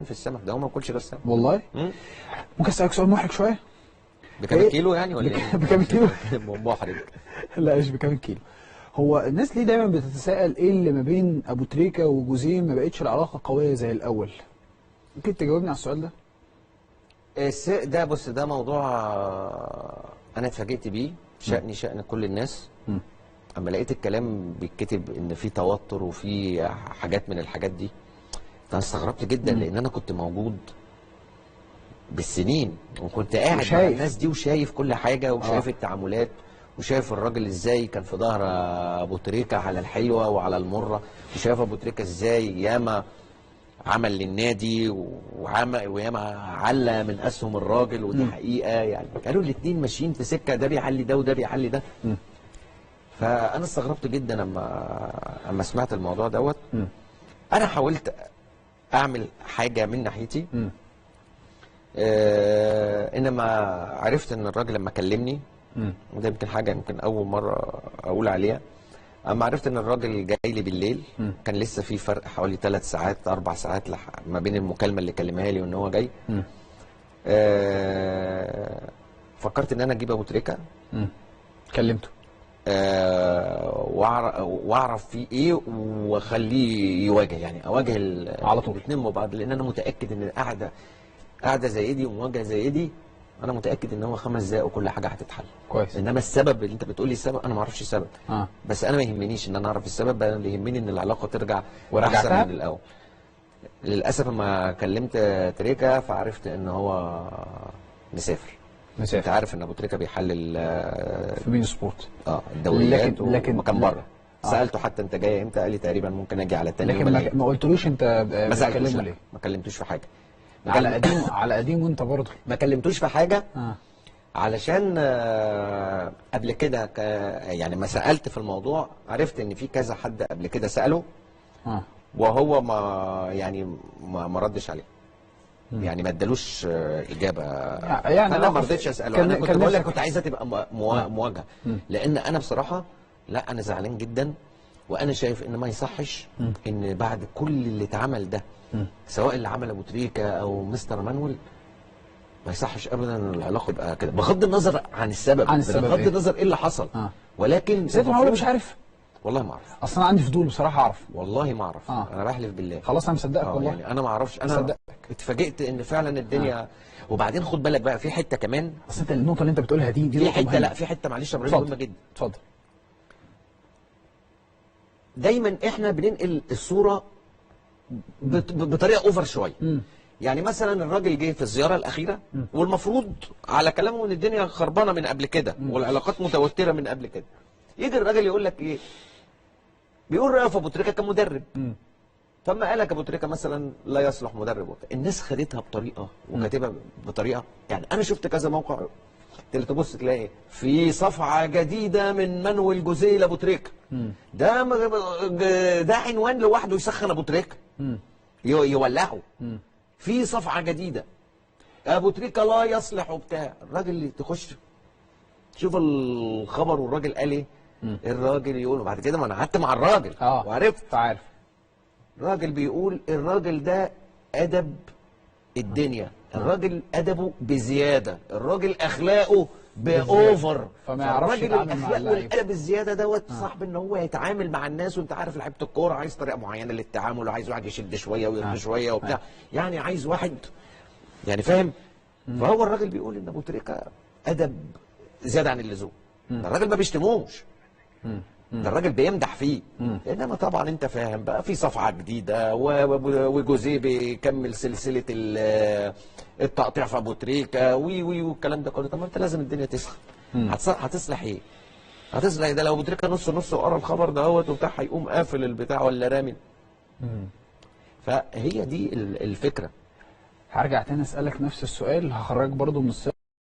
في السمك ده، هو ما باكلش غير سمك والله. ممكن اسالك سؤال محرج شويه؟ بكام كيلو يعني ولا ايه؟ بكام كيلو؟ محرج. لا مش بكام كيلو. هو الناس ليه دايما بتتساءل ايه اللي ما بين ابو تريكه وجوزيه ما بقتش العلاقه قويه زي الاول؟ ممكن تجاوبني على السؤال ده؟ ده بص، ده موضوع انا اتفاجئت بيه، شأن كل الناس. اما لقيت الكلام بيتكتب ان في توتر وفي حاجات من الحاجات دي، انا استغربت جدا، لان انا كنت موجود بالسنين وكنت قاعد مع الناس دي وشايف كل حاجه وشايف التعاملات وشايف الراجل ازاي كان في ظهر ابو تريكه على الحلوه وعلى المره، وشايف ابو تريكه ازاي ياما عمل للنادي وياما على من اسهم الراجل، ودي حقيقه يعني. كانوا الاثنين ماشيين في سكه، ده بيحلي ده وده بيحلي ده. فانا استغربت جدا اما سمعت الموضوع دوت. انا حاولت اعمل حاجه من ناحيتي، انما عرفت ان الراجل لما كلمني، وده يمكن حاجه يمكن اول مره اقول عليها، اما عرفت ان الراجل جاي لي بالليل، كان لسه في فرق حوالي 3 ساعات 4 ساعات ما بين المكالمه اللي كلمها لي وان هو جاي. فكرت ان انا اجيب ابو تريكه، كلمته واعرف فيه ايه واخليه يواجه، يعني اواجه على طول الاثنين مع بعض، لان انا متاكد ان قاعده زي دي ومواجهه زي دي، انا متاكد ان هو 5 دقايق وكل حاجه هتتحل كويس. انما السبب اللي انت بتقول لي السبب، انا ما اعرفش السبب. بس انا ما يهمنيش ان انا اعرف السبب، انا اللي يهمني ان العلاقه ترجع احسن من الاول. للاسف لما كلمت تريكا فعرفت ان هو مسافر. انت عارف ان ابو تريكه بيحلل في بين سبورت الدوريات، لكن كان بره. سالته حتى انت جاي امتى؟ قال لي تقريبا ممكن اجي على تاني يوم. لكن ما قلتلوش انت بتكلمه ليه؟ ما كلمتوش في حاجه. على قديم وانت برضه ما كلمتوش في حاجه. علشان قبل كده يعني ما سالت في الموضوع، عرفت ان في كذا حد قبل كده ساله وهو ما ردش عليه، يعني ما ادالوش اجابه. يعني انا ما رضيتش اساله، انا كنت بقول لك كنت عايزها تبقى مواجهه، لان انا بصراحه لا، انا زعلان جدا، وانا شايف ان ما يصحش ان بعد كل اللي اتعمل ده، سواء اللي عمل ابو تريكه او مستر مانويل، ما يصحش ابدا ان العلاقه تبقى كده، بغض النظر عن السبب، بغض النظر ايه اللي حصل. ولكن انا مش عارف، والله ما اعرف، اصلا عندي فضول بصراحه اعرف، والله ما اعرف. انا بحلف بالله. خلاص انا مصدقك والله. يعني انا ما اعرفش، انا اتفاجئت ان فعلا الدنيا. وبعدين خد بالك بقى في حته كمان، اصل انت النقطه اللي انت بتقولها دي في حته، لا في حته معلش يا ابراهيم مهمه جدا. اتفضل. دايما احنا بننقل الصوره بطريقه اوفر شويه. يعني مثلا الراجل جه في الزياره الاخيره، والمفروض على كلامه ان الدنيا خربانه من قبل كده والعلاقات متوتره من قبل كده. يجي الراجل يقول لك ايه؟ بيقول رأيه في ابو تريكه كمدرب. فما قال لك ابو تريكه مثلا لا يصلح مدرب وبتاع، الناس خدتها بطريقه وكاتبها بطريقه، يعني انا شفت كذا موقع تبص تلاقي في صفعه جديده من مانويل جوزيه لابو تريكه. ده عنوان لوحده يسخن ابو تريكه، يولعه. في صفعه جديده ابو تريكه لا يصلح وبتاع، الراجل اللي تخش شوف الخبر والراجل قال ايه. الراجل يقول، وبعد كده ما انا قعدت مع الراجل وعرفت، عارف الراجل بيقول الراجل ده ادب الدنيا، الراجل ادبه بزياده، الراجل اخلاقه باوفر، فما يعرفش الراجل الاخلاق والادب الزياده دوت صاحب ان هو يتعامل مع الناس. وانت عارف لعيبه الكوره عايز طريقه معينه للتعامل، وعايز واحد يشد شويه ويرمي شويه وبتاع، يعني عايز واحد يعني فاهم. فهو الراجل بيقول ان ابو تريكه ادب زياده عن اللزوم. ده الراجل ما بيشتموش، ده الراجل بيمدح فيه. انما طبعا انت فاهم بقى في صفعه جديده، وجوزيه بيكمل سلسله التقطيع في ابو تريكه والكلام ده كله. طب ما انت لازم الدنيا تسخن. هتصلح ايه؟ هتصلح ده لو ابو تريكه نص وقرا الخبر دوت وبتاع، هيقوم قافل البتاع ولا رامي. فهي دي الفكره. هرجع تاني اسالك نفس السؤال، هخرجك برضو من السياق